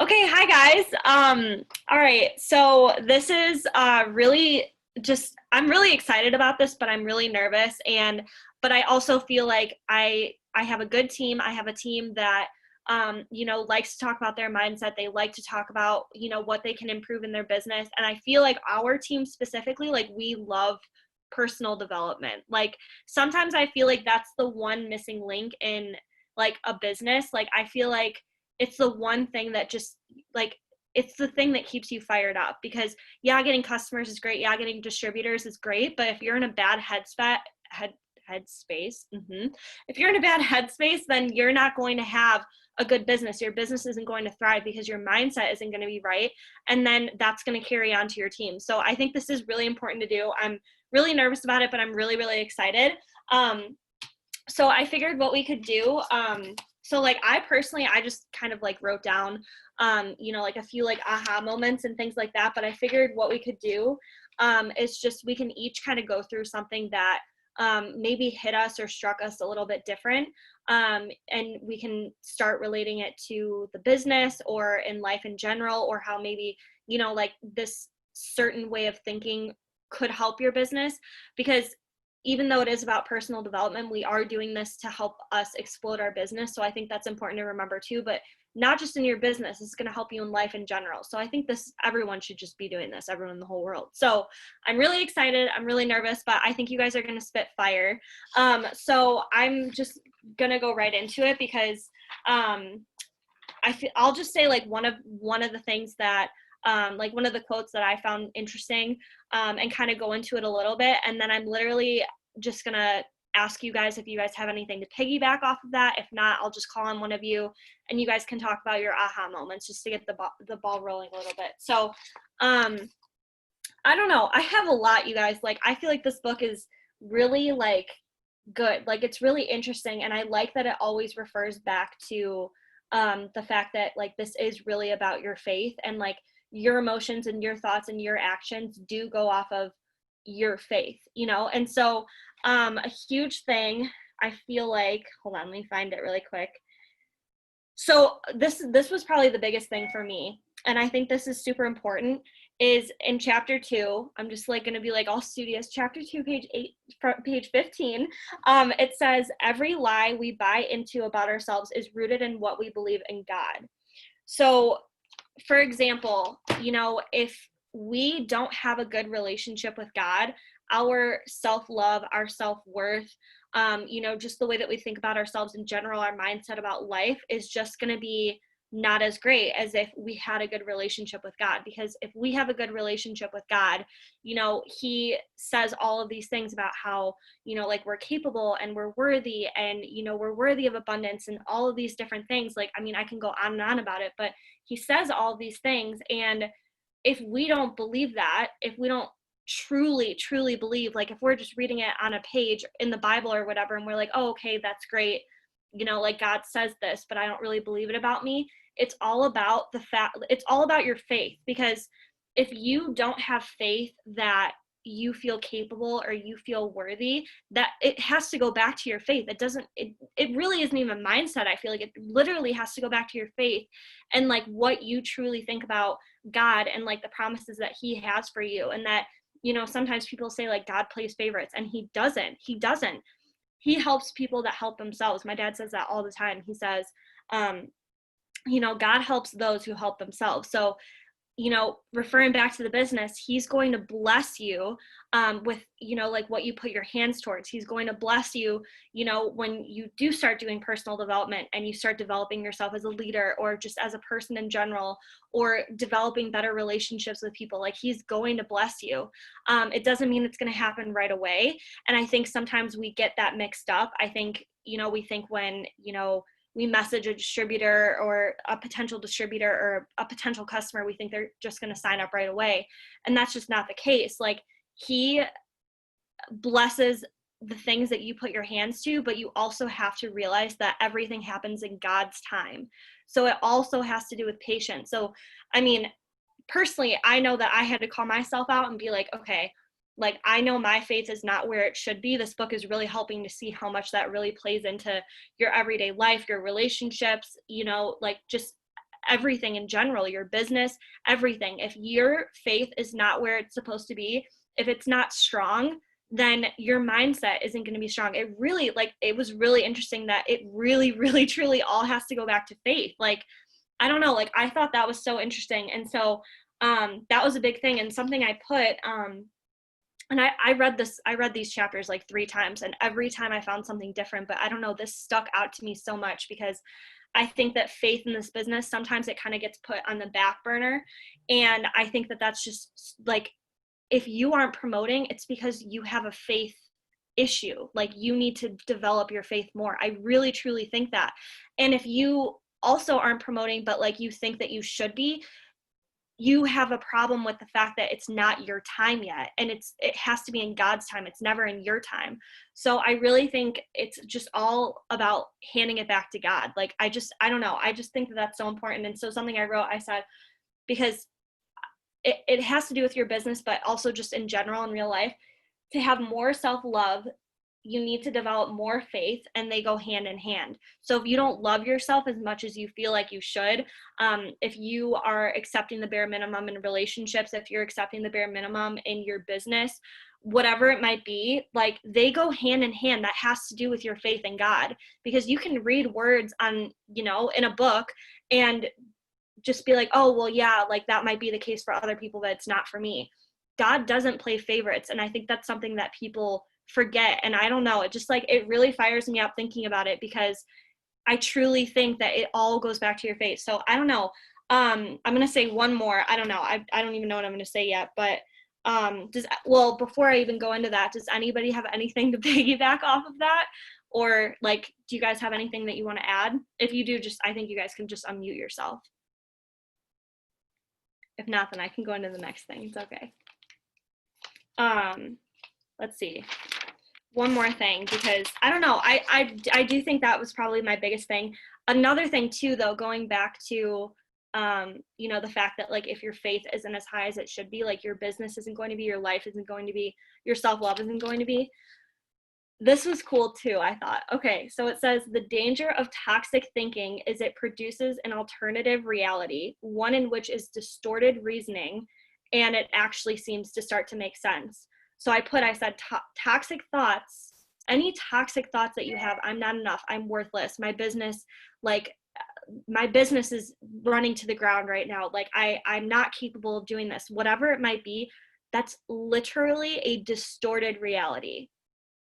Okay, hi guys. All right. So this is really just I'm really excited about this, but I'm really nervous but I also feel like I have a good team. I have a team that likes to talk about their mindset. They like to talk about, what they can improve in their business. And I feel like our team specifically, like we love personal development. Like sometimes I feel like that's the one missing link in like a business. Like I feel like it's the one thing that just like it's the thing that keeps you fired up because yeah, getting customers is great, yeah, getting distributors is great, but if you're in a bad headspace, if you're in a bad headspace, then you're not going to have a good business. Your business isn't going to thrive because your mindset isn't going to be right, and then that's going to carry on to your team. So I think this is really important to do. I'm really nervous about it, but I'm really, really excited. So I figured what we could do. So like I personally, I just kind of like wrote down, like a few like aha moments and things like that. But I figured what we could do is just we can each kind of go through something that maybe hit us or struck us a little bit different. And we can start relating it to the business or in life in general, or how maybe, like this certain way of thinking could help your business. Because even though it is about personal development, we are doing this to help us explode our business. So I think that's important to remember too, but not just in your business, it's going to help you in life in general. So I think everyone should just be doing this, everyone in the whole world. So I'm really excited. I'm really nervous, but I think you guys are going to spit fire. So I'm just going to go right into it because I'll just say like one of the things that like one of the quotes that I found interesting, and kind of go into it a little bit. And then I'm literally just going to ask you guys if you guys have anything to piggyback off of that. If not, I'll just call on one of you and you guys can talk about your aha moments just to get the ball rolling a little bit. So I don't know. I have a lot, you guys. Like, I feel like this book is really like good. Like, it's really interesting. And I like that it always refers back to the fact that like this is really about your faith, and like your emotions and your thoughts and your actions do go off of your faith. And so a huge thing I feel like, hold on, let me find it really quick. So this was probably the biggest thing for me, and I think this is super important, is in chapter 2. I'm just like going to be like all studious. Chapter 2, page 8, page 15. It says every lie we buy into about ourselves is rooted in what we believe in God. So for example, if we don't have a good relationship with God, our self-love, our self-worth, just the way that we think about ourselves in general, our mindset about life is just going to be not as great as if we had a good relationship with God. Because if we have a good relationship with God, he says all of these things about how, like we're capable and we're worthy, and, we're worthy of abundance and all of these different things. Like, I mean, I can go on and on about it, but he says all these things. And if we don't believe that, if we don't truly believe, like if we're just reading it on a page in the Bible or whatever, and we're like, oh, okay, that's great, like God says this, but I don't really believe it about me. It's all about it's all about your faith. Because if you don't have faith that you feel capable or you feel worthy, that it has to go back to your faith. It really isn't even a mindset. I feel like it literally has to go back to your faith and like what you truly think about God and like the promises that he has for you. And that, sometimes people say like God plays favorites, and he doesn't. He helps people that help themselves. My dad says that all the time. He says, um, God helps those who help themselves. So, referring back to the business, he's going to bless you with, like what you put your hands towards. He's going to bless you, when you do start doing personal development and you start developing yourself as a leader or just as a person in general, or developing better relationships with people. Like, he's going to bless you. It doesn't mean it's going to happen right away. And I think sometimes we get that mixed up. I think, we think when, we message a distributor or a potential distributor or a potential customer, we think they're just going to sign up right away. And that's just not the case. Like, he blesses the things that you put your hands to, but you also have to realize that everything happens in God's time. So it also has to do with patience. So, I mean, personally, I know that I had to call myself out and be like, okay, like I know my faith is not where it should be. This book is really helping to see how much that really plays into your everyday life, your relationships, like just everything in general, your business, everything. If your faith is not where it's supposed to be, if it's not strong, then your mindset isn't going to be strong. It really, like, it was really interesting that it really, really, truly all has to go back to faith. Like, I don't know, like, I thought that was so interesting. And so that was a big thing, and something I put, and I read these chapters like 3 times, and every time I found something different. But I don't know, this stuck out to me so much, because I think that faith in this business, sometimes it kind of gets put on the back burner. And I think that that's just like, if you aren't promoting, it's because you have a faith issue. Like, you need to develop your faith more. I really, truly think that. And if you also aren't promoting, but like you think that you should be, you have a problem with the fact that it's not your time yet, and it has to be in God's time. It's never in your time. So I really think it's just all about handing it back to God. Like, I don't know, I just think that that's so important. And so something I wrote, I said, because it has to do with your business, but also just in general in real life, to have more self-love, you need to develop more faith, and they go hand in hand. So if you don't love yourself as much as you feel like you should, if you are accepting the bare minimum in relationships, if you're accepting the bare minimum in your business, whatever it might be, like, they go hand in hand. That has to do with your faith in God, because you can read words on, in a book and just be like, oh, well, yeah, like, that might be the case for other people, but it's not for me. God doesn't play favorites. And I think that's something that people forget. And I don't know, it just, like, it really fires me up thinking about it, because I truly think that it all goes back to your faith. So I don't know. I'm going to say one more. I don't know. I don't even know what I'm going to say yet, but before I even go into that, does anybody have anything to piggyback off of that? Or, like, do you guys have anything that you want to add? If you do, I think you guys can just unmute yourself. If not, then I can go into the next thing. It's okay. Let's see. One more thing, because I don't know, I do think that was probably my biggest thing. Another thing too, though, going back to the fact that, like, if your faith isn't as high as it should be, like, your business isn't going to be, your life isn't going to be, your self-love isn't going to be. This was cool too, I thought. Okay, so it says, the danger of toxic thinking is it produces an alternative reality, one in which is distorted reasoning, and it actually seems to start to make sense. So I said, toxic thoughts, any toxic thoughts that you have, I'm not enough, I'm worthless, my business is running to the ground right now, like, I'm not capable of doing this, whatever it might be, that's literally a distorted reality.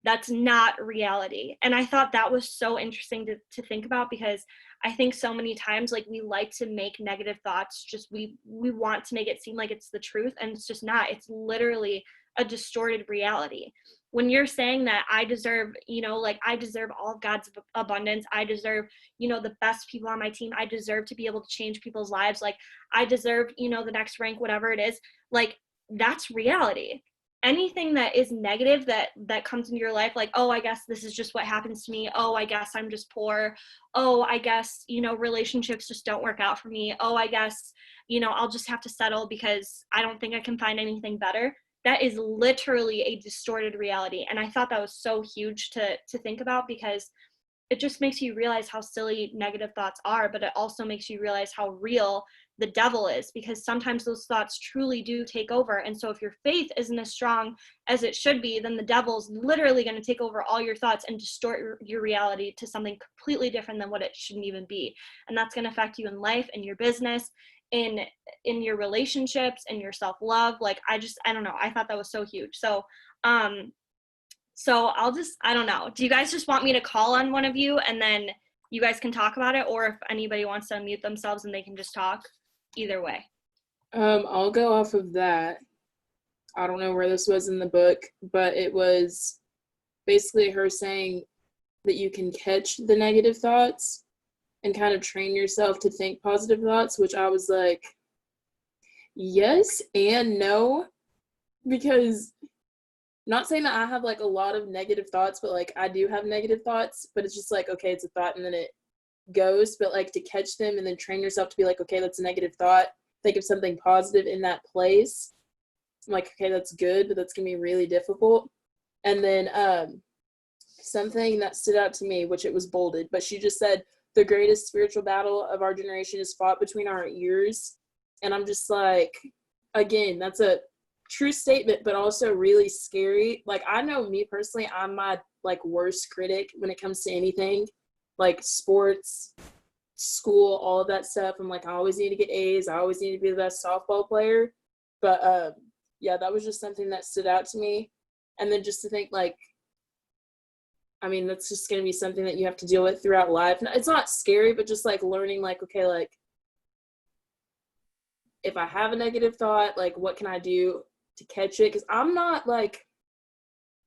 That's not reality. And I thought that was so interesting to think about, because I think so many times, like, we like to make negative thoughts, just we want to make it seem like it's the truth, and it's just not. It's literally a distorted reality. When you're saying that I deserve, I deserve all of God's abundance, I deserve, the best people on my team, I deserve to be able to change people's lives, like, I deserve, the next rank, whatever it is, like, that's reality. Anything that is negative that comes into your life, like, oh, I guess this is just what happens to me, oh, I guess I'm just poor, oh, I guess, relationships just don't work out for me, oh, I guess, I'll just have to settle because I don't think I can find anything better. That is literally a distorted reality. And I thought that was so huge to think about, because it just makes you realize how silly negative thoughts are, but it also makes you realize how real the devil is, because sometimes those thoughts truly do take over. And so if your faith isn't as strong as it should be, then the devil's literally going to take over all your thoughts and distort your reality to something completely different than what it shouldn't even be. And that's going to affect you in life, in your business, in your relationships, and your self-love. Like, I don't know, I thought that was so huge. So I don't know, do you guys just want me to call on one of you and then you guys can talk about it, or if anybody wants to unmute themselves and they can just talk? Either way. I'll go off of that. I don't know where this was in the book, but it was basically her saying that you can catch the negative thoughts and kind of train yourself to think positive thoughts, which I was like, yes and no, because not saying that I have, like, a lot of negative thoughts, but, like, I do have negative thoughts, but it's just like, okay, it's a thought and then it goes, but, like, to catch them and then train yourself to be like, okay, that's a negative thought, think of something positive in that place. I'm like, okay, that's good, but that's gonna be really difficult. And then something that stood out to me, which it was bolded, but she just said, the greatest spiritual battle of our generation is fought between our ears. And I'm just like, again, that's a true statement, but also really scary. Like, I know me personally, I'm my like worst critic when it comes to anything, like sports, school, all of that stuff. I'm like, I always need to get A's. I always need to be the best softball player. But yeah, that was just something that stood out to me. And then just to think like, I mean, that's just going to be something that you have to deal with throughout life. It's not scary, but just like learning like, okay, like if I have a negative thought, like what can I do to catch it? Because I'm not like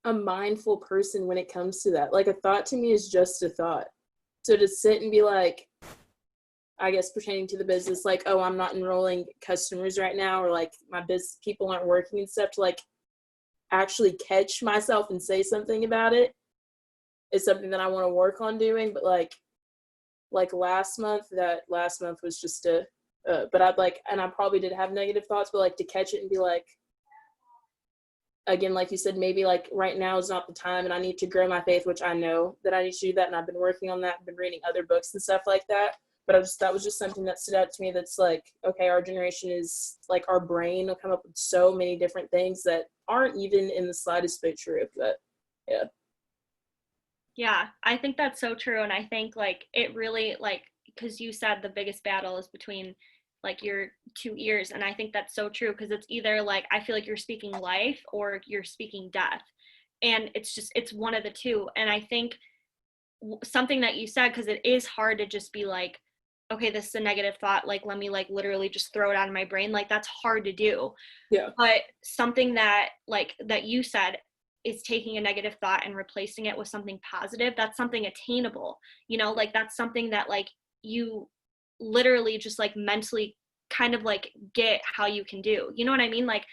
a mindful person when it comes to that. Like a thought to me is just a thought. So to sit and be like, I guess pertaining to the business, like, oh, I'm not enrolling customers right now, or like my business people aren't working and stuff, to like actually catch myself and say something about it is something that I want to work on doing. But like last month was just a but I'd like, and I probably did have negative thoughts, but like to catch it and be like, again, like you said, maybe like right now is not the time and I need to grow my faith, which I know that I need to do that, and I've been working on that. I've been reading other books and stuff like that. But that was just something that stood out to me, that's like, okay, our generation is like, our brain will come up with so many different things that aren't even in the slightest bit true. But yeah. Yeah, I think that's so true. And I think like it really, like, because you said the biggest battle is between like your two ears. And I think that's so true, because it's either like, I feel like you're speaking life or you're speaking death. And it's one of the two. And I think something that you said, because it is hard to just be like, okay, this is a negative thought, like let me like literally just throw it out of my brain, like that's hard to do. Yeah. But something that like that you said is taking a negative thought and replacing it with something positive, that's something attainable, like that's something that like you literally just like mentally kind of like get how you can do, you know what I mean? Like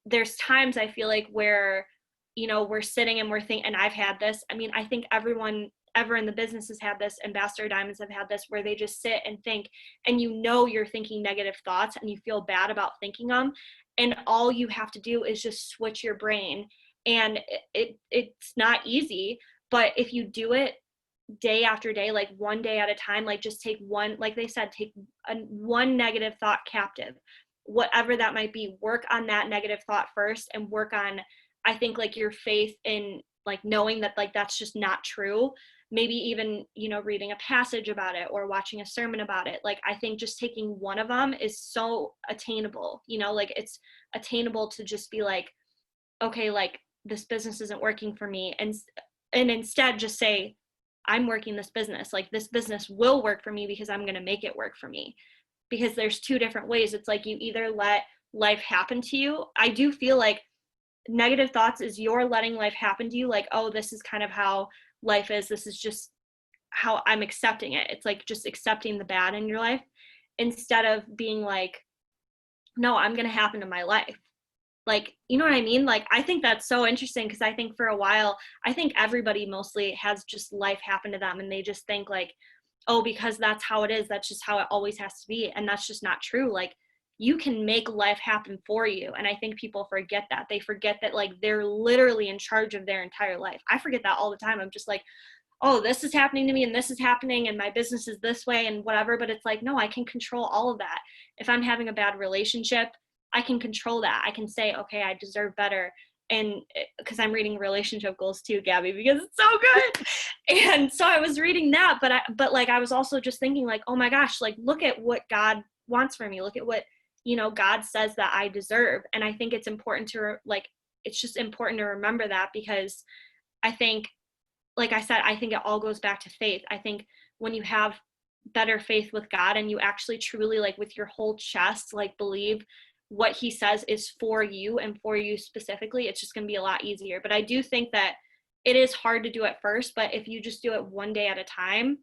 there's times I feel like where we're sitting and we're thinking, and I've had this, I mean, I think everyone ever in the business has had this, Ambassador Diamonds have had this, where they just sit and think, and you're thinking negative thoughts and you feel bad about thinking them, and all you have to do is just switch your brain. And it's not easy, but if you do it day after day, like one day at a time, like just take one, like they said, take one negative thought captive, whatever that might be, work on that negative thought first, and work on, I think, like your faith in like knowing that like that's just not true. Maybe even reading a passage about it or watching a sermon about it. Like I think just taking one of them is so attainable, like it's attainable to just be like, okay, like this business isn't working for me, and instead just say, I'm working this business, like this business will work for me because I'm going to make it work for me. Because there's two different ways. It's like you either let life happen to you. I do feel like negative thoughts is you're letting life happen to you, like, oh, this is kind of how life is, this is just how I'm accepting it. It's like just accepting the bad in your life, instead of being like, no, I'm going to happen to my life. Like, you know what I mean? Like, I think that's so interesting, because I think for a while, I think everybody mostly has just life happen to them, and they just think like, oh, because that's how it is, that's just how it always has to be. And that's just not true. Like, you can make life happen for you. And I think people forget that. They forget that like they're literally in charge of their entire life. I forget that all the time. I'm just like, oh, this is happening to me and this is happening and my business is this way and whatever. But it's like, no, I can control all of that. If I'm having a bad relationship, I can control that. I can say, okay, I deserve better. And because I'm reading relationship goals too, Gabby, because it's so good. And so I was reading that, but like I was also just thinking like, oh my gosh, like look at what God wants for me. Look at what God says that I deserve. And I think it's important to like, it's just important to remember that, because I think, like I said, I think it all goes back to faith. I think when you have better faith with God and you actually truly like with your whole chest, like believe what he says is for you and for you specifically, it's just going to be a lot easier. But I do think that it is hard to do at first, but if you just do it one day at a time,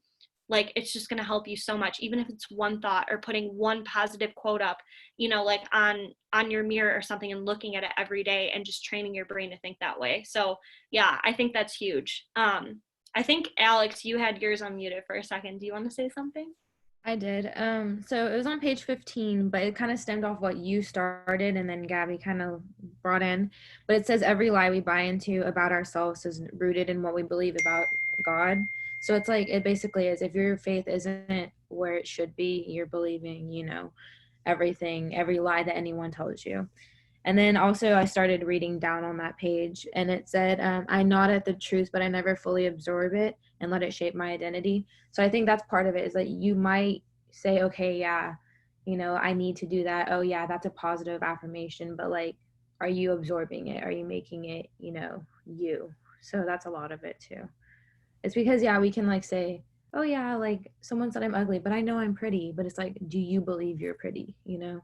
like it's just going to help you so much, even if it's one thought or putting one positive quote up, like on your mirror or something, and looking at it every day and just training your brain to think that way. So yeah, I think that's huge. I think Alex, you had yours unmuted for a second. Do you want to say something? I did. So it was on page 15, but it kind of stemmed off what you started and then Gabby kind of brought in. But it says every lie we buy into about ourselves is rooted in what we believe about God. So it's like, it basically is, if your faith isn't where it should be, you're believing, you know, everything, every lie that anyone tells you. And then also I started reading down on that page, and it said, I nod at the truth, but I never fully absorb it and let it shape my identity. So I think that's part of it, is that you might say, okay, yeah, you know, I need to do that. Oh yeah, that's a positive affirmation, but like, are you absorbing it? Are you making it, you know, you? So that's a lot of it too. It's because, yeah, we can like say, oh yeah, like someone said I'm ugly, but I know I'm pretty. But it's like, do you believe you're pretty? You know,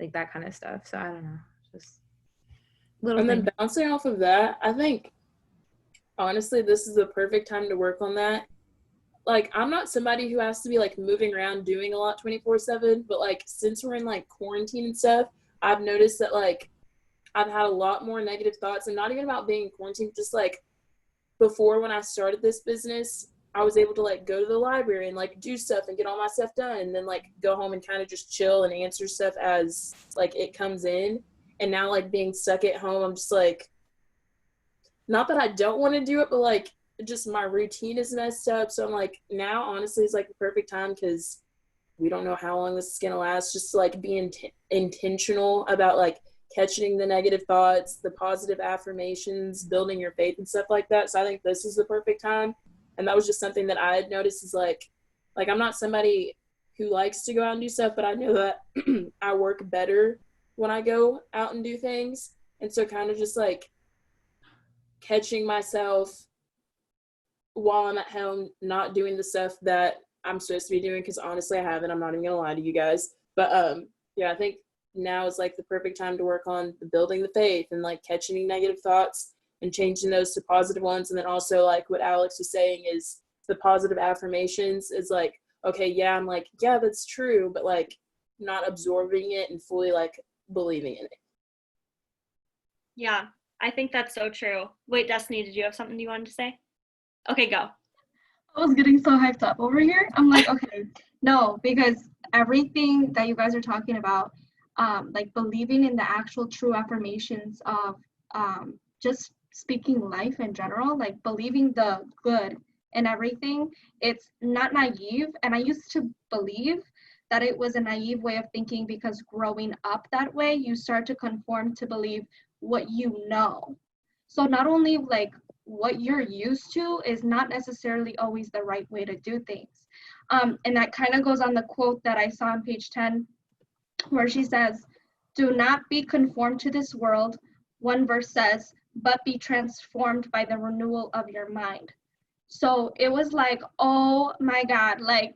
like that kind of stuff. So I don't know, just little And things. then bouncing off of that, I think honestly, this is the perfect time to work on that. Like, I'm not somebody who has to be like moving around doing a lot 24/7, but like since we're in like quarantine and stuff, I've noticed that like I've had a lot more negative thoughts, and not even about being in quarantine, just like before when I started this business, I was able to like go to the library and like do stuff and get all my stuff done, and then like go home and kind of just chill and answer stuff as like it comes in. And now like being stuck at home, I'm just like, not that I don't want to do it, but like just my routine is messed up. So I'm like, now honestly is like the perfect time, because we don't know how long this is going to last. Just to, like be intentional about like catching the negative thoughts, the positive affirmations, building your faith and stuff like that. So I think this is the perfect time. And that was just something that I had noticed, is like I'm not somebody who likes to go out and do stuff, but I know that I work better when I go out and do things. And so kind of just like catching myself while I'm at home, not doing the stuff that I'm supposed to be doing, because honestly I haven't. I'm not even gonna lie to you guys. But yeah, I think now is like the perfect time to work on the building the faith and like catching negative thoughts and changing those to positive ones. And then also like what Alex was saying is the positive affirmations is like, okay, yeah, I'm like, yeah, that's true, but like not absorbing it and fully like believing in it. Yeah, I think that's so true. Wait, Destiny, did you have something you wanted to say? Okay, go. I was getting so hyped up over here. I'm like, okay, no, because everything that you guys are talking about, like believing in the actual true affirmations of just speaking life in general, like believing the good in everything, it's not naive. And I used to believe that it was a naive way of thinking, because growing up that way, you start to conform to believe what you know. So not only like what you're used to is not necessarily always the right way to do things. And that kind of goes on the quote that I saw on page 10, where she says, do not be conformed to this world. One verse says, but be transformed by the renewal of your mind. So it was like, oh my God, like,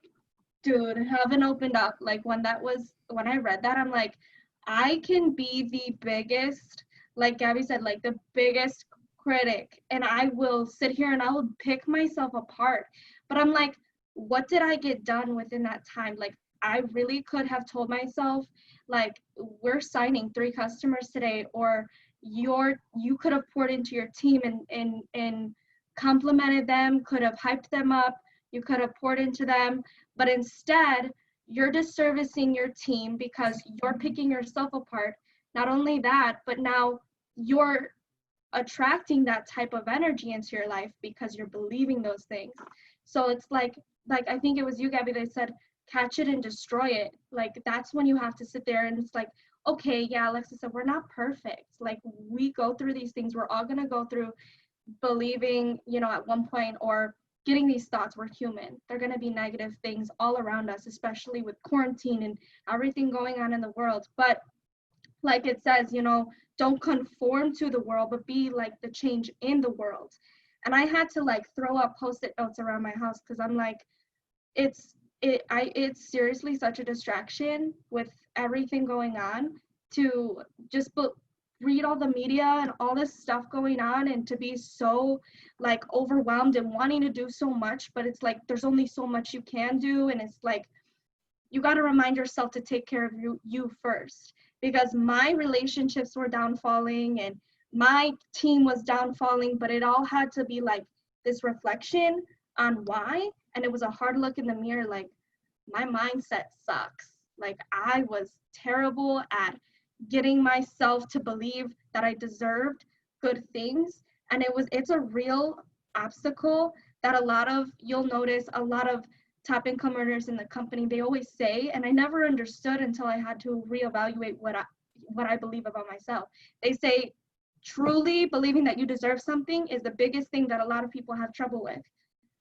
dude, heaven opened up. Like when I read that, I'm like, I can be the biggest, like Gabby said, like the biggest critic, and I will sit here and I will pick myself apart. But I'm like, what did I get done within that time? Like I really could have told myself, like, we're signing 3 customers today, or you could have poured into your team and complimented them, could have hyped them up, you could have poured into them, but instead you're disservicing your team because you're picking yourself apart. Not only that, but now you're attracting that type of energy into your life because you're believing those things. So it's like I think it was you, Gabby, that said catch it and destroy it. Like that's when you have to sit there and it's like, okay, yeah, Alexa said we're not perfect. Like we go through these things. We're all gonna go through believing, at one point, or getting these thoughts. We're human. They're gonna be negative things all around us, especially with quarantine and everything going on in the world. But like it says, don't conform to the world, but be like the change in the world. And I had to like throw up post-it notes around my house because I'm like, it's seriously such a distraction with everything going on to just read all the media and all this stuff going on, and to be so like overwhelmed and wanting to do so much, but it's like there's only so much you can do, and it's like you got to remind yourself to take care of you first, because my relationships were downfalling and my team was downfalling, but it all had to be like this reflection on why. And it was a hard look in the mirror, like my mindset sucks. Like I was terrible at getting myself to believe that I deserved good things. And it's a real obstacle that you'll notice a lot of top income earners in the company, they always say, and I never understood until I had to reevaluate what I believe about myself. They say truly believing that you deserve something is the biggest thing that a lot of people have trouble with.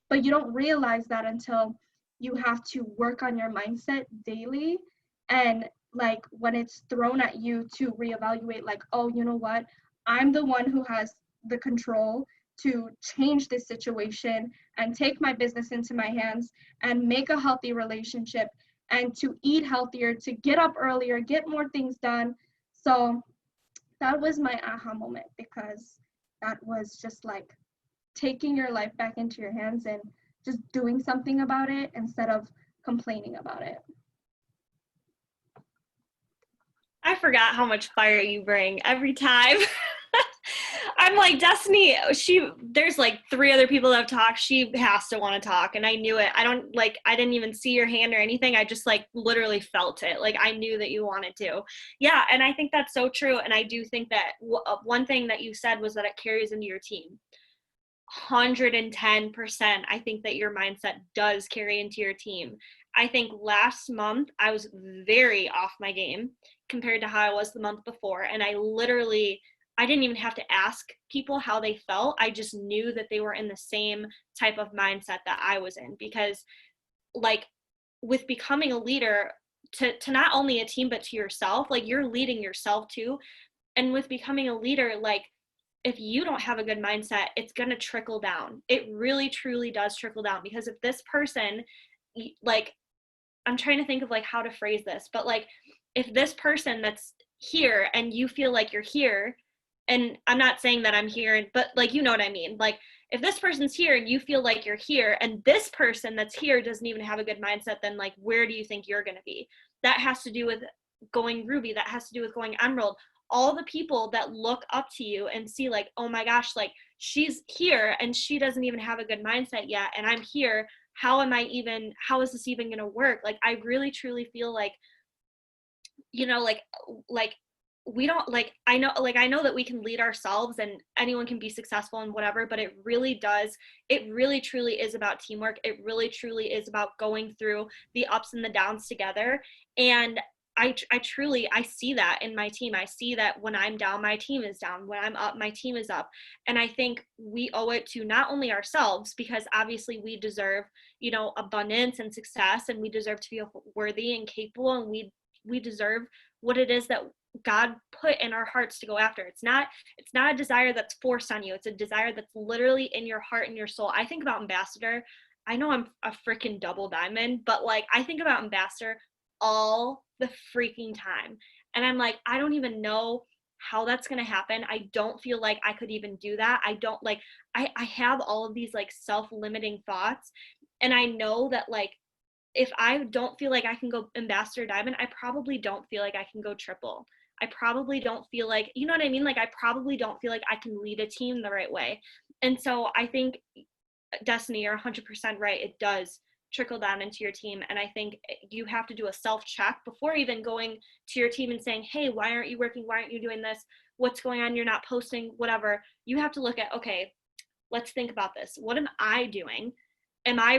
But you don't realize that until you have to work on your mindset daily. And like when it's thrown at you to reevaluate, like, oh, you know what? I'm the one who has the control to change this situation and take my business into my hands and make a healthy relationship and to eat healthier, to get up earlier, get more things done. So that was my aha moment, because that was just like taking your life back into your hands and just doing something about it instead of complaining about it. I forgot how much fire you bring every time. I'm like, Destiny, there's like 3 other people that have talked. She has to want to talk. And I knew it. I didn't even see your hand or anything. I just like literally felt it. Like I knew that you wanted to. Yeah. And I think that's so true. And I do think that one thing that you said was that it carries into your team. 110%. I think that your mindset does carry into your team. I think last month I was very off my game compared to how I was the month before. And I didn't even have to ask people how they felt. I just knew that they were in the same type of mindset that I was in, because like with becoming a leader to not only a team, but to yourself, like you're leading yourself too. And with becoming a leader, like if you don't have a good mindset, it's going to trickle down. It really, truly does trickle down, because if this person, like, I'm trying to think of like how to phrase this, but like if this person that's here and you feel like you're here, and I'm not saying that I'm here, but like, you know what I mean? Like if this person's here and you feel like you're here and this person that's here doesn't even have a good mindset, then like, where do you think you're going to be? That has to do with going Ruby. That has to do with going Emerald. All the people that look up to you and see like, oh my gosh, like she's here and she doesn't even have a good mindset yet. And I'm here. How is this even going to work? Like, I really, truly feel like, you know, like we don't like, I know that we can lead ourselves and anyone can be successful and whatever, but it really truly is about teamwork. It really truly is about going through the ups and the downs together. And I truly see that in my team. I see that when I'm down, my team is down. When I'm up, my team is up. And I think we owe it to not only ourselves, because obviously we deserve, you know, abundance and success, and we deserve to feel worthy and capable, and we deserve what it is that God put in our hearts to go after. It's not a desire that's forced on you. It's a desire that's literally in your heart and your soul. I think about Ambassador. I know I'm a freaking double diamond, but like I think about Ambassador all the freaking time. And I'm like, I don't even know how that's going to happen. I don't feel like I could even do that. I don't like, I have all of these like self-limiting thoughts. And I know that like, if I don't feel like I can go Ambassador Diamond, I probably don't feel like I can go triple. I probably don't feel like, you know what I mean? Like, I probably don't feel like I can lead a team the right way. And so I think, Destiny, you're 100% right. It does trickle down into your team. And I think you have to do a self-check before even going to your team and saying, hey, why aren't you working? Why aren't you doing this? What's going on? You're not posting, whatever. You have to look at, okay, let's think about this. What am I doing? Am I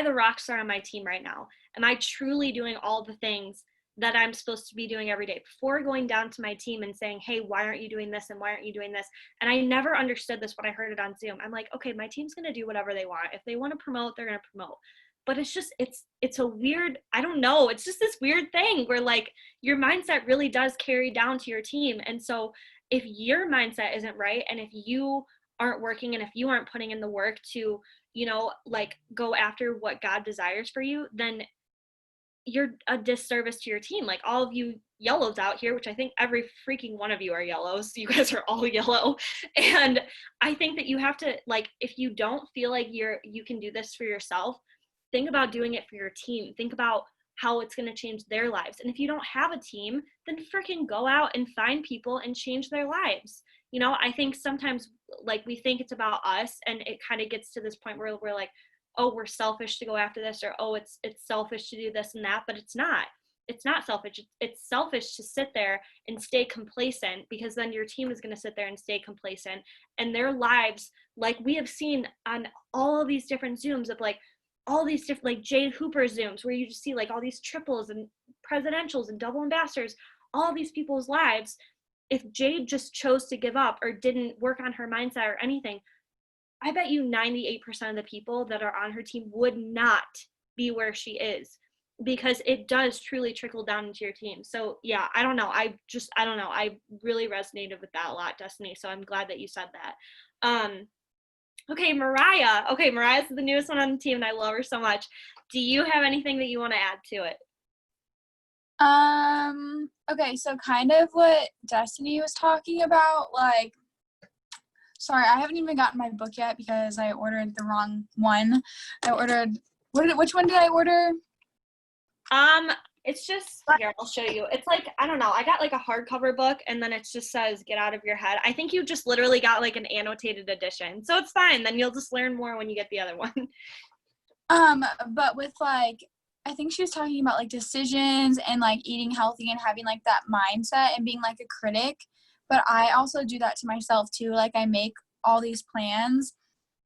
the rock star on my team right now? Am I truly doing all the things that I'm supposed to be doing every day, before going down to my team and saying, hey, why aren't you doing this? And why aren't you doing this? And I never understood this when I heard it on Zoom. I'm like, okay, my team's going to do whatever they want. If they want to promote, they're going to promote. But it's just, it's a weird, I don't know. It's just this weird thing where like your mindset really does carry down to your team. And so if your mindset isn't right, and if you aren't working, and if you aren't putting in the work to, you know, like go after what God desires for you, then you're a disservice to your team. Like all of you yellows out here, which I think every freaking one of you are yellows. You guys are all yellow. And I think that you have to, like, if you don't feel like you can do this for yourself, think about doing it for your team. Think about how it's going to change their lives. And if you don't have a team, then freaking go out and find people and change their lives. You know, I think sometimes like we think it's about us, and it kind of gets to this point where we're like, oh, we're selfish to go after this, or oh, it's selfish to do this and that, but it's not. it's not selfish. It's selfish to sit there and stay complacent, because then your team is going to sit there and stay complacent, and their lives, like we have seen on all of these different Zooms of like all these different, like Jade Hooper Zooms, where you just see like all these triples and presidentials and double ambassadors, all these people's lives. If Jade just chose to give up or didn't work on her mindset or anything, I bet you 98% of the people that are on her team would not be where she is, because it does truly trickle down into your team. So yeah, I don't know. I don't know. I really resonated with that a lot, Destiny. So I'm glad that you said that. Okay, Mariah. Okay, Mariah's the newest one on the team and I love her so much. Do you have anything that you want to add to it? Okay, so kind of what Destiny was talking about, like, sorry, I haven't even gotten my book yet because I ordered the wrong one. Which one did I order? It's just, here, I'll show you. It's like, I don't know, I got like a hardcover book and then it just says get out of your head. I think you just literally got like an annotated edition. So it's fine. Then you'll just learn more when you get the other one. But with like, I think she was talking about like decisions and like eating healthy and having like that mindset and being like a critic. But I also do that to myself too. Like I make all these plans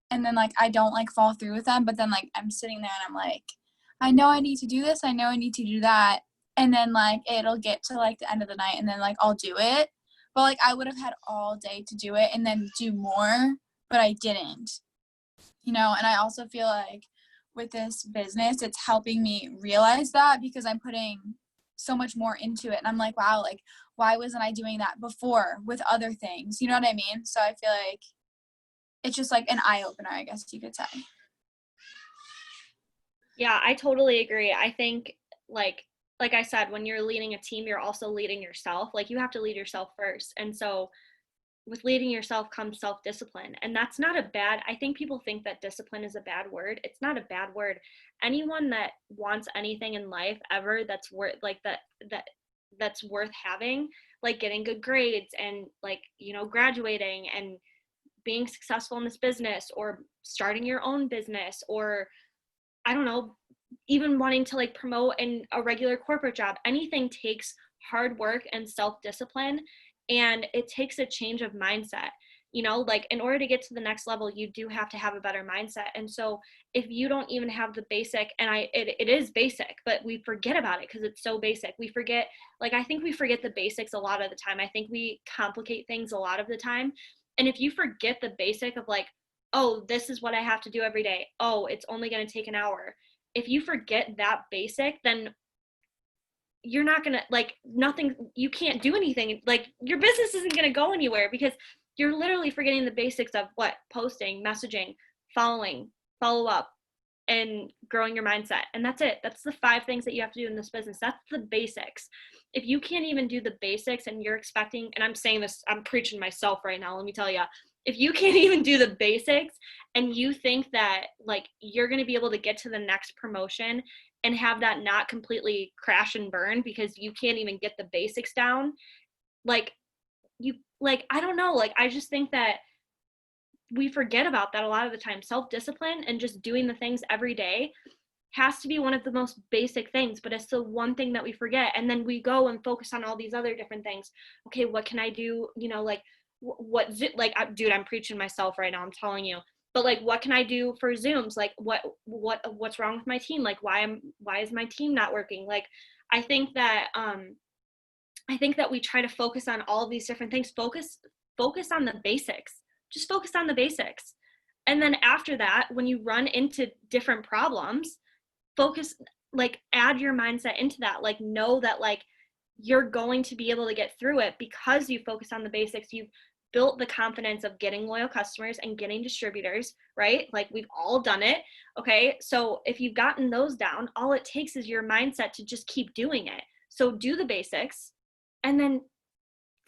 and then like I don't like fall through with them. But then like I'm sitting there and I'm like, I know I need to do this. I know I need to do that. And then like it'll get to like the end of the night and then like I'll do it. But like I would have had all day to do it and then do more, but I didn't. You know, and I also feel like with this business, it's helping me realize that because I'm putting so much more into it. And I'm like, wow, like, why wasn't I doing that before with other things? You know what I mean? So I feel like it's just like an eye opener, I guess you could say. Yeah, I totally agree. I think like I said, when you're leading a team, you're also leading yourself. Like you have to lead yourself first. And so with leading yourself comes self-discipline, and that's not a bad, I think people think that discipline is a bad word. It's not a bad word. Anyone that wants anything in life ever that's worth like that's worth having, like getting good grades and like, you know, graduating and being successful in this business or starting your own business, or I don't know, even wanting to like promote in a regular corporate job, anything takes hard work and self-discipline. And it takes a change of mindset, you know, like in order to get to the next level, you do have to have a better mindset. And so if you don't even have the basic, and it is basic, but we forget about it because it's so basic. We forget, like, I think we forget the basics a lot of the time. I think we complicate things a lot of the time. And if you forget the basic of like, oh, this is what I have to do every day. Oh, it's only going to take an hour. If you forget that basic, then you're not gonna like nothing, you can't do anything, like your business isn't gonna go anywhere because you're literally forgetting the basics of what posting, messaging, follow up, and growing your mindset. And that's it. That's the 5 things that you have to do in this business. That's the basics. If you can't even do the basics and you're expecting, and I'm saying this, I'm preaching myself right now, let me tell you, if you can't even do the basics and you think that like you're going to be able to get to the next promotion and have that not completely crash and burn because you can't even get the basics down, like you, like, I don't know, like I just think that we forget about that a lot of the time. Self-discipline and just doing the things every day has to be one of the most basic things, but it's the one thing that we forget. And then we go and focus on all these other different things. Okay, what can I do? You know, like like, dude, I'm preaching myself right now, I'm telling you. But like, what can I do for Zooms? Like what's wrong with my team? Like why is my team not working? Like, I think that we try to focus on all of these different things. Focus on the basics. Just focus on the basics. And then after that, when you run into different problems, focus, like add your mindset into that. Like know that like you're going to be able to get through it because you focus on the basics. You've built the confidence of getting loyal customers and getting distributors, right? Like we've all done it. Okay. So if you've gotten those down, all it takes is your mindset to just keep doing it. So do the basics and then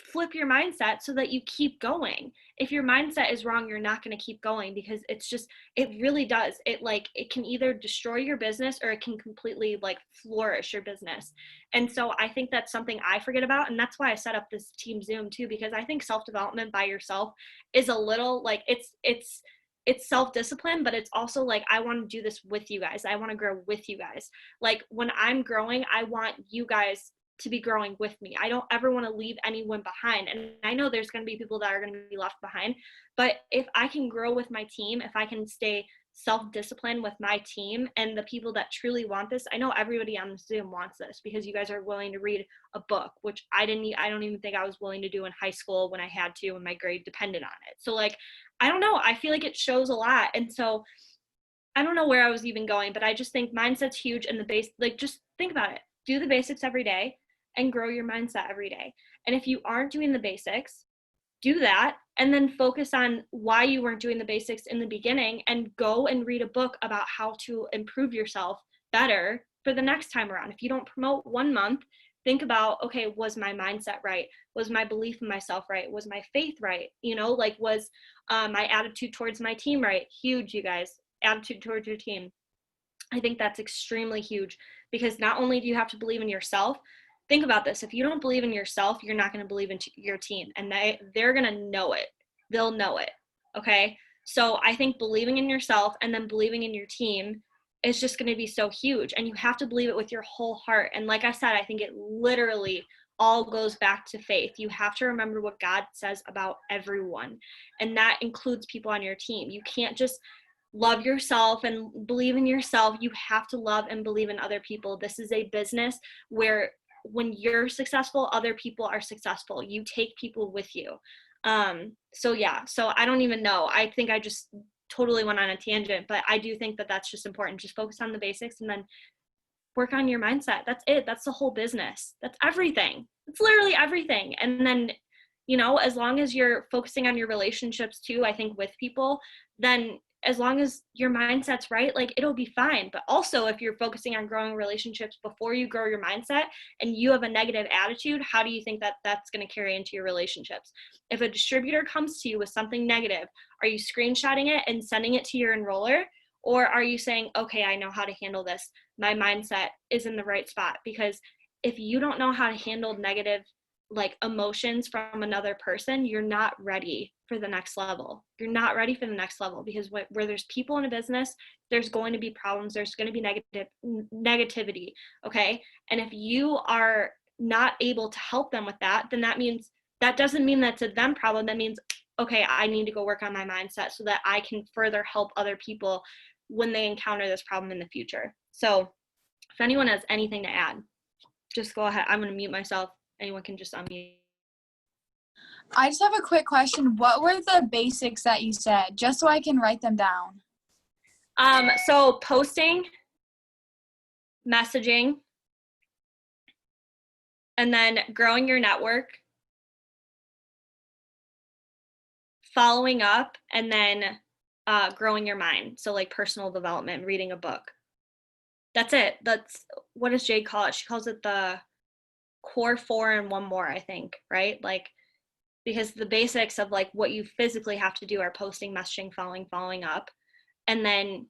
flip your mindset so that you keep going. If your mindset is wrong, you're not going to keep going because it's just, it really does. It can either destroy your business or it can completely like flourish your business. And so I think that's something I forget about. And that's why I set up this team Zoom too, because I think self-development by yourself is a little like, it's it's self-discipline, but it's also like, I want to do this with you guys. I want to grow with you guys. Like when I'm growing, I want you guys to be growing with me. I don't ever want to leave anyone behind. And I know there's going to be people that are going to be left behind, but if I can grow with my team, if I can stay self-disciplined with my team and the people that truly want this, I know everybody on Zoom wants this because you guys are willing to read a book, which I don't even think I was willing to do in high school when I had to, when my grade depended on it. So like, I don't know, I feel like it shows a lot. And so I don't know where I was even going, but I just think mindset's huge. And the base, like, just think about it, do the basics every day and grow your mindset every day. And if you aren't doing the basics, do that, and then focus on why you weren't doing the basics in the beginning and go and read a book about how to improve yourself better for the next time around. If you don't promote 1 month, think about, okay, was my mindset right? Was my belief in myself right? Was my faith right? You know, like, was my attitude towards my team right? Huge, you guys, attitude towards your team. I think that's extremely huge, because not only do you have to believe in yourself, think about this. If you don't believe in yourself, you're not going to believe in your team, and they're going to know it. They'll know it. Okay. So I think believing in yourself and then believing in your team is just going to be so huge, and you have to believe it with your whole heart. And like I said, I think it literally all goes back to faith. You have to remember what God says about everyone, and that includes people on your team. You can't just love yourself and believe in yourself. You have to love and believe in other people. This is a business where when you're successful, other people are successful. You take people with you. So I don't even know. I think I just totally went on a tangent, but I do think that that's just important. Just focus on the basics and then work on your mindset. That's it. That's the whole business. That's everything. It's literally everything. And then, you know, as long as you're focusing on your relationships too, I think with people, then as long as your mindset's right, like, it'll be fine. But also, if you're focusing on growing relationships before you grow your mindset and you have a negative attitude, how do you think that that's going to carry into your relationships? If a distributor comes to you with something negative, are you screenshotting it and sending it to your enroller? Or are you saying, okay, I know how to handle this. My mindset is in the right spot? Because if you don't know how to handle negative, like, emotions from another person, you're not ready for the next level. You're not ready for the next level, because where there's people in a business, there's going to be problems. There's going to be negativity. Okay. And if you are not able to help them with that, then that doesn't mean that's a them problem. That means, okay, I need to go work on my mindset so that I can further help other people when they encounter this problem in the future. So if anyone has anything to add, just go ahead. I'm going to mute myself. Anyone can just unmute. I just have a quick question. What were the basics that you said, just so I can write them down? So posting, messaging, and then growing your network, following up, and then growing your mind. So like personal development, reading a book. That's it. That's, what does Jade call it? She calls it the core 4 and 1 more, I think, right? Like, because the basics of like what you physically have to do are posting, messaging, following up. And then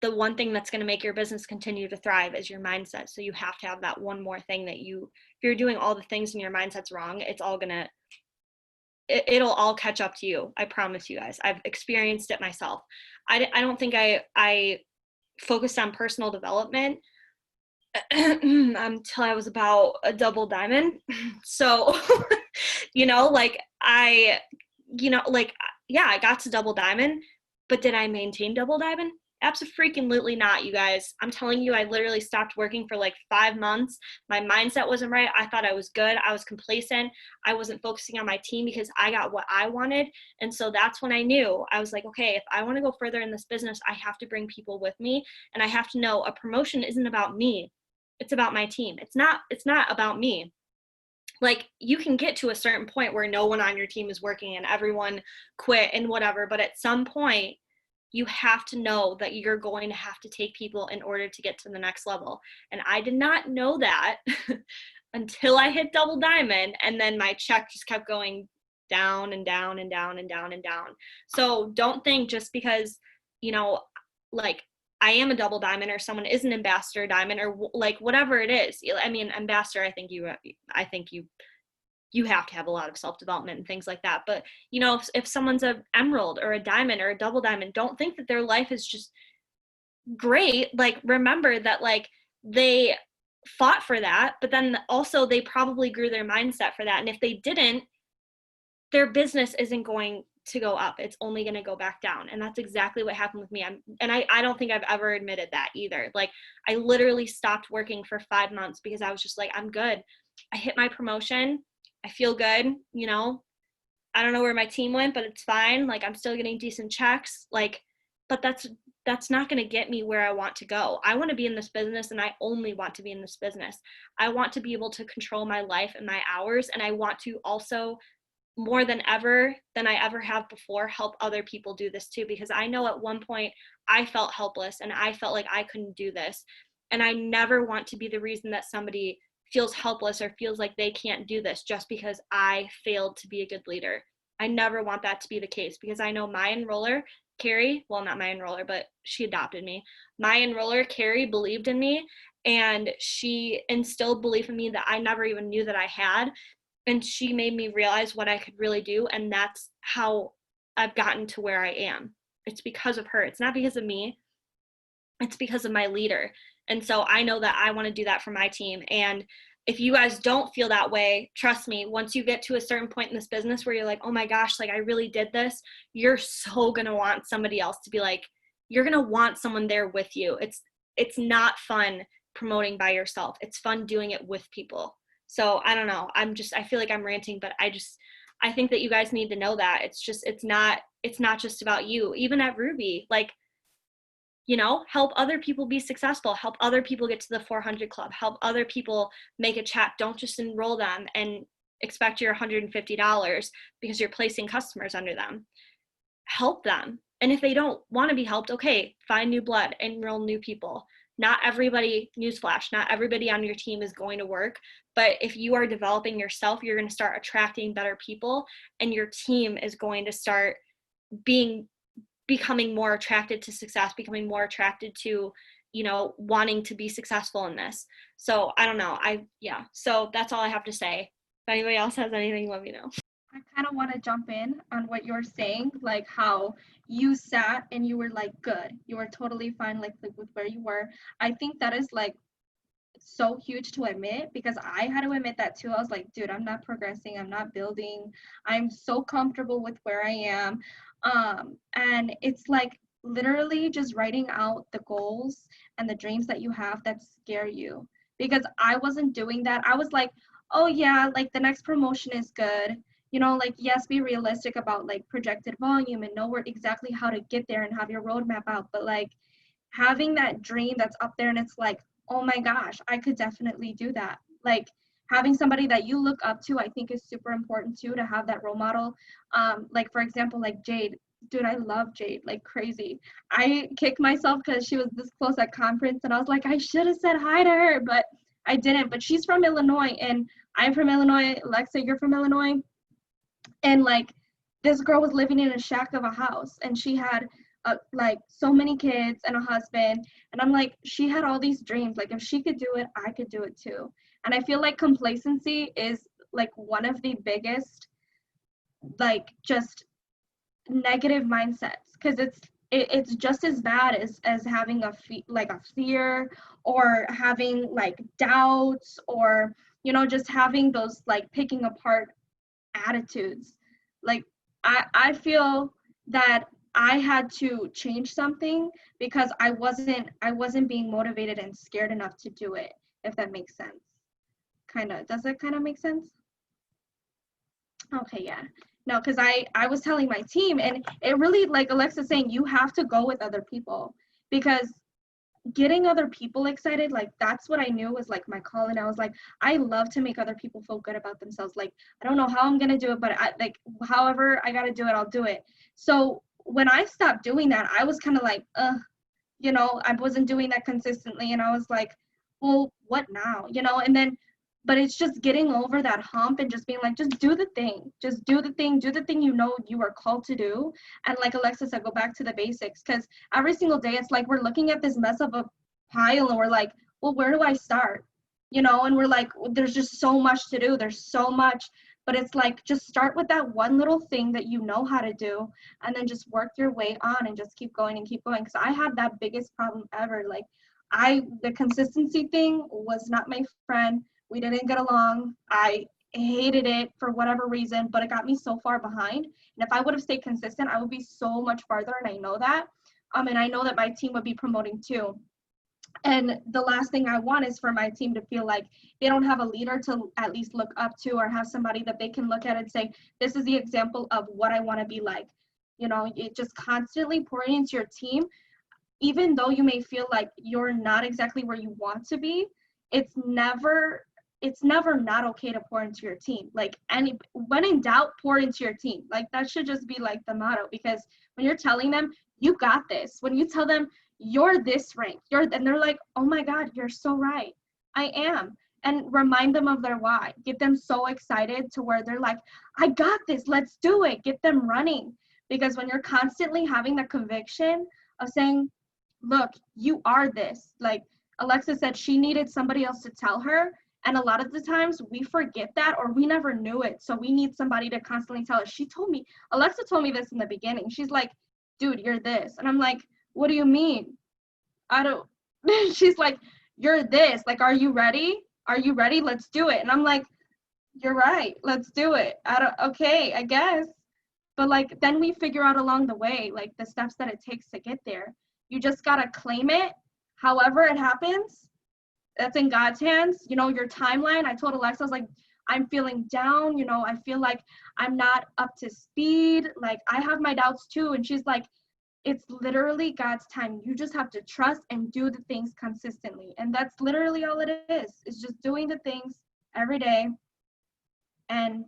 the one thing that's going to make your business continue to thrive is your mindset. So you have to have that one more thing that if you're doing all the things and your mindset's wrong, it'll all catch up to you. I promise you guys. I've experienced it myself. I don't think I focused on personal development until I was about a double diamond. So, you know, like I got to double diamond, but did I maintain double diamond? Absolutely not, you guys. I'm telling you, I literally stopped working for like 5 months. My mindset wasn't right. I thought I was good. I was complacent. I wasn't focusing on my team because I got what I wanted. And so that's when I knew. I was like, okay, if I want to go further in this business, I have to bring people with me. And I have to know a promotion isn't about me. It's about my team. It's not about me. Like, you can get to a certain point where no one on your team is working and everyone quit and whatever. But at some point, you have to know that you're going to have to take people in order to get to the next level. And I did not know that until I hit double diamond. And then my check just kept going down and down and down and down and down. So don't think just because, you know, like, I am a double diamond or someone is an ambassador diamond or like whatever it is. I mean, ambassador, I think you you have to have a lot of self-development and things like that. But, you know, if someone's a emerald or a diamond or a double diamond, don't think that their life is just great. Like, remember that, like, they fought for that, but then also they probably grew their mindset for that. And if they didn't, their business isn't going to go up. It's only going to go back down. And that's exactly what happened with me. I don't think I've ever admitted that either. Like, I literally stopped working for 5 months because I was just like, I'm good. I hit my promotion. I feel good. You know, I don't know where my team went, but it's fine. Like, I'm still getting decent checks. Like, but that's not going to get me where I want to go. I want to be in this business, and I only want to be in this business. I want to be able to control my life and my hours. And I want to also, more than I ever have before, help other people do this too, because I know at one point I felt helpless and I felt like I couldn't do this. And I never want to be the reason that somebody feels helpless or feels like they can't do this just because I failed to be a good leader. I never want that to be the case, because I know my enroller, Carrie, well, not my enroller, but she adopted me. My enroller, Carrie, believed in me, and she instilled belief in me that I never even knew that I had. And she made me realize what I could really do. And that's how I've gotten to where I am. It's because of her. It's not because of me. It's because of my leader. And so I know that I want to do that for my team. And if you guys don't feel that way, trust me, once you get to a certain point in this business where you're like, oh my gosh, like, I really did this, you're so going to want somebody else to be like, you're going to want someone there with you. It's not fun promoting by yourself. It's fun doing it with people. So I don't know. I feel like I'm ranting, but I think that you guys need to know that it's not just about you. Even at Ruby, like, you know, help other people be successful, help other people get to the 400 club, help other people make a check. Don't just enroll them and expect your $150 because you're placing customers under them. Help them. And if they don't want to be helped, okay, find new blood, enroll new people. Not everybody, newsflash, not everybody on your team is going to work, but if you are developing yourself, you're going to start attracting better people, and your team is going to start becoming more attracted to success, becoming more attracted to, you know, wanting to be successful in this. So I don't know. So that's all I have to say. If anybody else has anything, let me know. I kind of want to jump in on what you're saying, like how you sat and you were like, good, you were totally fine, like with where you were. I think that is like so huge to admit, because I had to admit that too. I was like, dude, I'm not progressing, I'm not building, I'm so comfortable with where I am. And it's like literally just writing out the goals and the dreams that you have that scare you, because I wasn't doing that. I was like, oh yeah, like the next promotion is good, you know, like, yes, be realistic about like projected volume and know where exactly how to get there and have your roadmap out. But like having that dream that's up there and it's like, oh my gosh, I could definitely do that. Like having somebody that you look up to, I think is super important too, to have that role model. Like for example, like Jade, dude, I love Jade like crazy. I kicked myself because she was this close at conference and I was like, I should have said hi to her, but I didn't. But she's from Illinois and I'm from Illinois. Alexa, you're from Illinois. And like this girl was living in a shack of a house and she had like so many kids and a husband, and I'm like, she had all these dreams. Like if she could do it, I could do it too. And I feel like complacency is like one of the biggest like just negative mindsets, because it's just as bad as having a fear or having like doubts, or you know, just having those like picking apart attitudes. Like I feel that I had to change something because I wasn't being motivated and scared enough to do it, if that makes sense. Does that kind of make sense? Okay, yeah. No, because I was telling my team, and it really, like Alexa's saying, you have to go with other people, because getting other people excited, like that's what I knew was like my calling. I was like, I love to make other people feel good about themselves. Like I don't know how I'm gonna do it, but I like however I gotta do it, I'll do it. So when I stopped doing that, I was kind of like, you know, I wasn't doing that consistently, and I was like, well, what now, you know? And then, but it's just getting over that hump and just being like, just do the thing, you know you are called to do. And like Alexa said, go back to the basics, because every single day it's like we're looking at this mess of a pile and we're like, well, where do I start, you know? And we're like, there's just so much to do, there's so much But it's like, just start with that one little thing that you know how to do, and then just work your way on and just keep going and keep going. Because I had that biggest problem ever. Like, the consistency thing was not my friend. We didn't get along. I hated it for whatever reason, but it got me so far behind. And if I would have stayed consistent, I would be so much farther, and I know that. And I know that my team would be promoting too. And the last thing I want is for my team to feel like they don't have a leader to at least look up to, or have somebody that they can look at and say, this is the example of what I want to be like. You know, it just constantly pouring into your team, even though you may feel like you're not exactly where you want to be. It's never not okay to pour into your team. Like, when in doubt, pour into your team. Like, that should just be like the motto, because when you're telling them you got this, when you tell them you're this rank, and they're like, oh my God, you're so right, I am. And remind them of their why. Get them so excited to where they're like, I got this, let's do it. Get them running. Because when you're constantly having the conviction of saying, look, you are this. Like Alexa said, she needed somebody else to tell her. And a lot of the times we forget that, or we never knew it. So we need somebody to constantly tell us. Alexa told me this in the beginning. She's like, dude, you're this. And I'm like, what do you mean? I don't, she's like, you're this. Like, are you ready? Are you ready? Let's do it. And I'm like, you're right. Let's do it. Okay, I guess. But like, then we figure out along the way, like the steps that it takes to get there. You just got to claim it. However it happens, that's in God's hands. You know, your timeline. I told Alexa, I was like, I'm feeling down. You know, I feel like I'm not up to speed. Like, I have my doubts too. And she's like, it's literally God's time. You just have to trust and do the things consistently. And that's literally all it is. It's just doing the things every day. And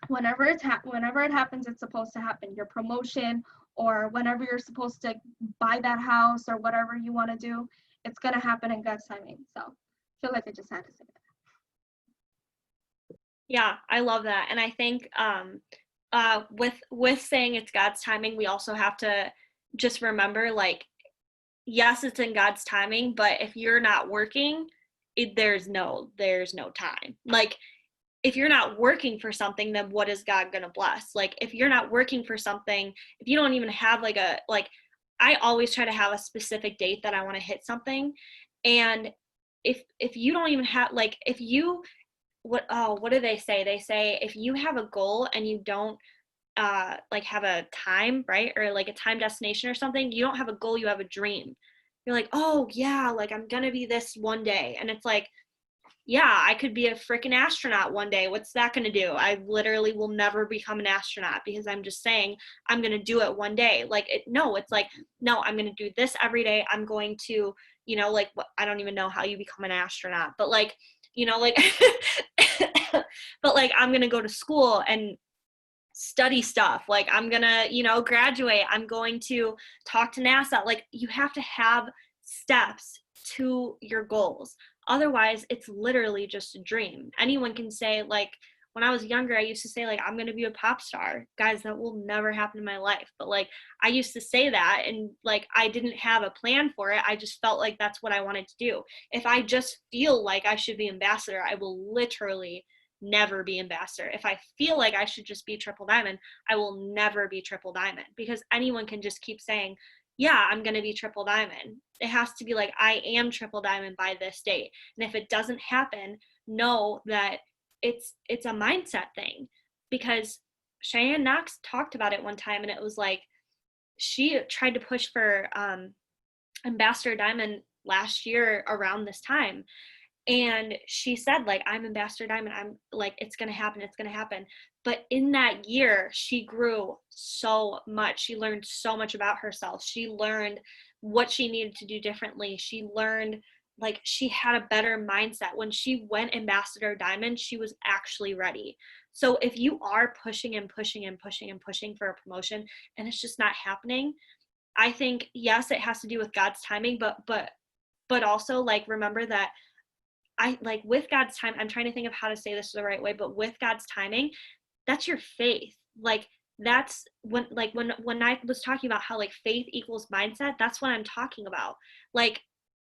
whenever it happens, it's supposed to happen. Your promotion, or whenever you're supposed to buy that house, or whatever you want to do, it's going to happen in God's timing. So I feel like I just had to say that. Yeah, I love that. And I think with saying it's God's timing, we also have to just remember, like, yes, it's in God's timing, but if you're not working, there's no time. Like, if you're not working for something, then what is God gonna bless? Like, if you're not working for something, if you don't even have I always try to have a specific date that I want to hit something. And if you don't even have, like, if you, what do they say? They say, if you have a goal and you don't have a time, right? Or like a time destination or something, you don't have a goal, you have a dream. You're like, oh yeah, like I'm gonna be this one day. And it's like, yeah, I could be a freaking astronaut one day. What's that going to do? I literally will never become an astronaut, because I'm just saying I'm going to do it one day. It's like, no, I'm going to do this every day. I'm going to, I don't even know how you become an astronaut, but but like, I'm going to go to school and study stuff. Like, I'm going to, graduate. I'm going to talk to NASA. Like, you have to have steps to your goals. Otherwise, it's literally just a dream. Anyone can say, like, when I was younger, I used to say, like, I'm going to be a pop star. Guys, that will never happen in my life. But, like, I used to say that, and, like, I didn't have a plan for it. I just felt like that's what I wanted to do. If I just feel like I should be ambassador, I will literally never be ambassador. If I feel like I should just be triple diamond, I will never be triple diamond, because anyone can just keep saying, yeah, I'm going to be triple diamond. It has to be like, I am triple diamond by this date. And if it doesn't happen, know that it's a mindset thing. Because Cheyenne Knox talked about it one time, and it was like, she tried to push for ambassador diamond last year around this time. And she said, like, I'm ambassador diamond. I'm like, it's going to happen. It's going to happen. But in that year, she grew so much. She learned so much about herself. She learned what she needed to do differently. She learned, like, she had a better mindset. When she went ambassador diamond, she was actually ready. So if you are pushing and pushing and pushing and pushing for a promotion and it's just not happening, I think, yes, it has to do with God's timing, but also, like, remember that with God's time, I'm trying to think of how to say this the right way, but with God's timing, that's your faith. Like, that's when I was talking about how, like, faith equals mindset, that's what I'm talking about. Like,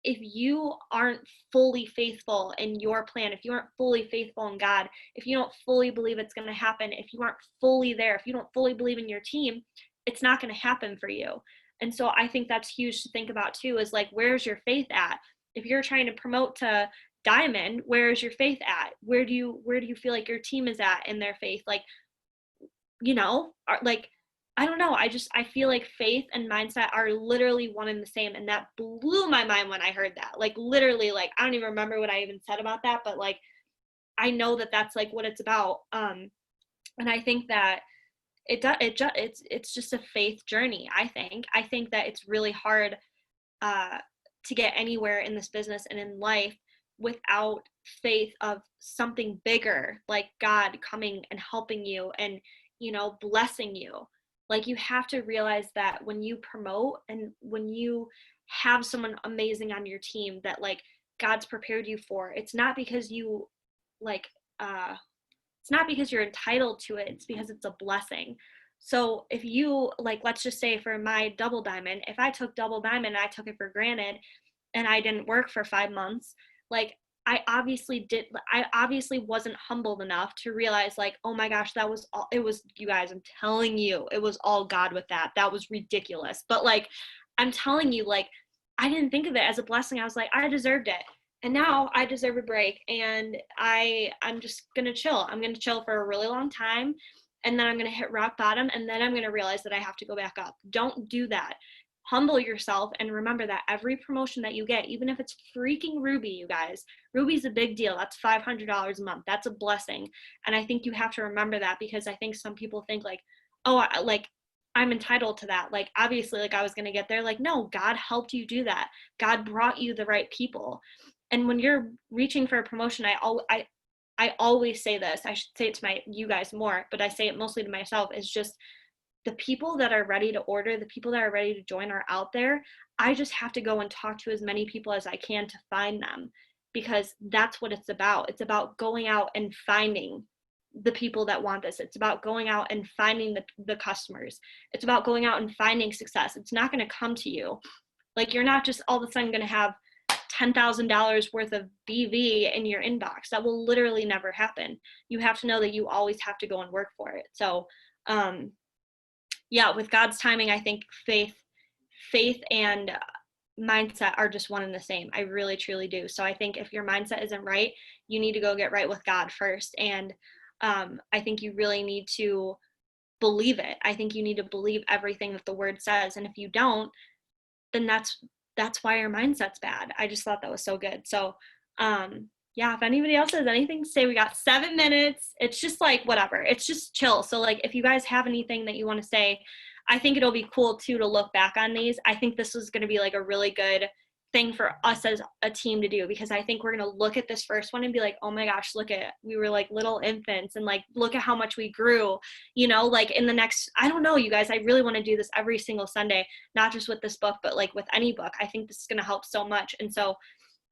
if you aren't fully faithful in your plan, if you aren't fully faithful in God, if you don't fully believe it's going to happen, if you aren't fully there, if you don't fully believe in your team, it's not going to happen for you. And so I think that's huge to think about too, is like, where's your faith at? If you're trying to promote to diamond, where is your faith at? Where do you feel like your team is at in their faith? Like, like, I don't know. I feel like faith and mindset are literally one and the same. And that blew my mind when I heard that. Like, literally, like, I don't even remember what I even said about that, but like, I know that that's like what it's about. And I think that it's just a faith journey. I think that it's really hard to get anywhere in this business and in life without faith of something bigger, like God coming and helping you and, blessing you. Like, you have to realize that when you promote and when you have someone amazing on your team that like God's prepared you for, it's not because you like it's not because you're entitled to it, it's because it's a blessing. So if you, like, let's just say for my double diamond, if I took double diamond and I took it for granted and I didn't work for 5 months, like, I obviously wasn't humbled enough to realize, like, oh my gosh, that was all, it was, you guys, I'm telling you, it was all God with that. That was ridiculous. But like, I'm telling you, like, I didn't think of it as a blessing. I was like, I deserved it. And now I deserve a break, and I'm just going to chill. I'm going to chill for a really long time, and then I'm going to hit rock bottom, and then I'm going to realize that I have to go back up. Don't do that. Humble yourself and remember that every promotion that you get, even if it's freaking Ruby, you guys, Ruby's a big deal. That's $500 a month. That's a blessing. And I think you have to remember that, because I think some people think like, oh, I'm entitled to that. Like, obviously, like, I was going to get there. Like, no, God helped you do that. God brought you the right people. And when you're reaching for a promotion, I always say this. I should say it to you guys more, but I say it mostly to myself, is just the people that are ready to order, the people that are ready to join are out there. I just have to go and talk to as many people as I can to find them, because that's what it's about. It's about going out and finding the people that want this. It's about going out and finding the customers. It's about going out and finding success. It's not going to come to you. Like, you're not just all of a sudden going to have $10,000 worth of BV in your inbox. That will literally never happen. You have to know that you always have to go and work for it. So, yeah, with God's timing, I think faith and mindset are just one and the same. I really, truly do. So I think if your mindset isn't right, you need to go get right with God first. And I think you really need to believe it. I think you need to believe everything that the word says. And if you don't, then that's why your mindset's bad. I just thought that was so good. So, yeah, if anybody else has anything to say, we got 7 minutes. It's just like, whatever. It's just chill. So like, if you guys have anything that you want to say, I think it'll be cool too to look back on these. I think this was going to be like a really good thing for us as a team to do, because I think we're going to look at this first one and be like, oh my gosh, we were like little infants, and like, look at how much we grew, like in the next, I don't know, you guys, I really want to do this every single Sunday, not just with this book, but like with any book. I think this is going to help so much. And so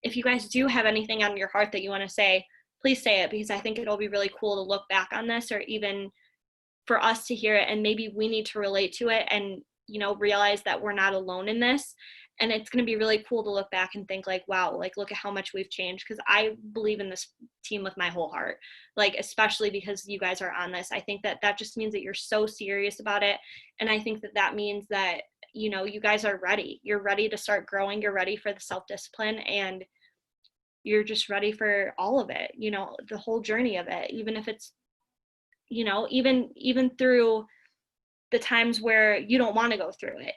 if you guys do have anything on your heart that you want to say, please say it, because I think it'll be really cool to look back on this, or even for us to hear it, and maybe we need to relate to it and, realize that we're not alone in this. And it's going to be really cool to look back and think like, wow, like, look at how much we've changed. Because I believe in this team with my whole heart, like, especially because you guys are on this. I think that just means that you're so serious about it. And I think that means that, you guys are ready. You're ready to start growing. You're ready for the self-discipline, and you're just ready for all of it, the whole journey of it, even if it's, even through the times where you don't want to go through it,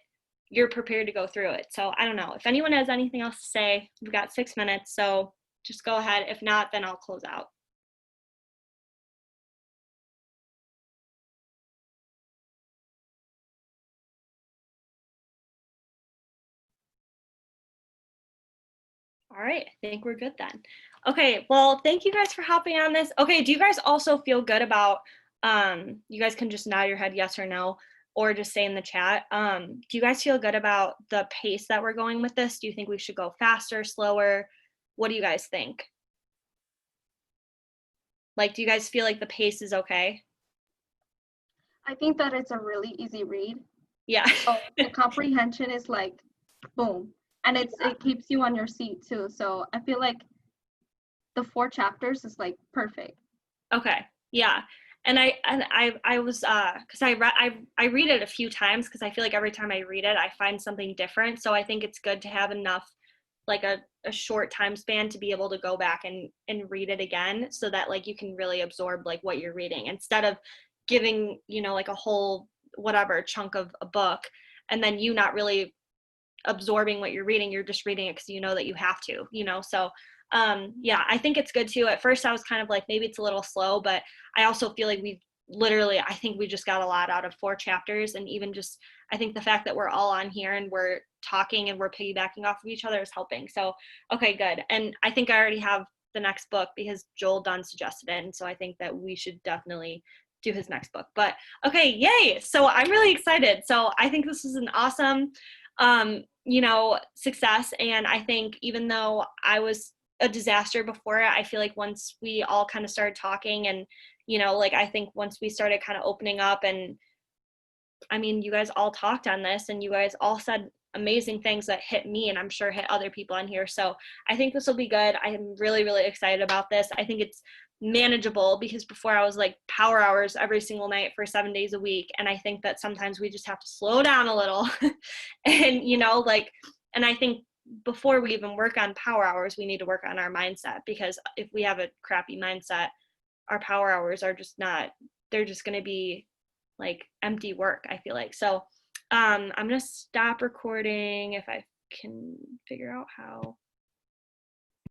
you're prepared to go through it. So I don't know if anyone has anything else to say. We've got 6 minutes, so just go ahead. If not, then I'll close out. All right, I think we're good then. Okay, well, thank you guys for hopping on this. Okay, do you guys also feel good about, you guys can just nod your head yes or no, or just say in the chat, do you guys feel good about the pace that we're going with this? Do you think we should go faster, slower? What do you guys think? Like, do you guys feel like the pace is okay? I think that it's a really easy read. Yeah. So the comprehension is like, boom. And it keeps you on your seat too. So I feel like the 4 chapters is like perfect. Okay. Yeah. And I was because I read it a few times because I feel like every time I read it I find something different. So I think it's good to have enough like a short time span to be able to go back and read it again so that like you can really absorb like what you're reading instead of giving, you know, like a whole whatever chunk of a book and then you not really absorbing what you're reading. You're just reading it because you know that you have to, you know. So yeah, I think it's good too. At first I was kind of like maybe it's a little slow, but I also feel like I think we just got a lot out of 4 chapters. And even just I think the fact that we're all on here and we're talking and we're piggybacking off of each other is helping. So okay, good. And I think I already have the next book because Joel Dunn suggested it, and so I think that we should definitely do his next book. But okay, yay. So I'm really excited. So I think this is an awesome you know, success. And I think even though I was a disaster before it, I feel like once we all kind of started talking and, you know, like I think once we started kind of opening up and I mean, you guys all talked on this and you guys all said amazing things that hit me and I'm sure hit other people on here. So I think this will be good. I am really, really excited about this. I think it's manageable because before I was like power hours every single night for 7 days a week. And I think that sometimes we just have to slow down a little and, you know, like, and I think before we even work on power hours, we need to work on our mindset because if we have a crappy mindset, our power hours are just not, they're just going to be like empty work, I feel like. So I'm going to stop recording if I can figure out how.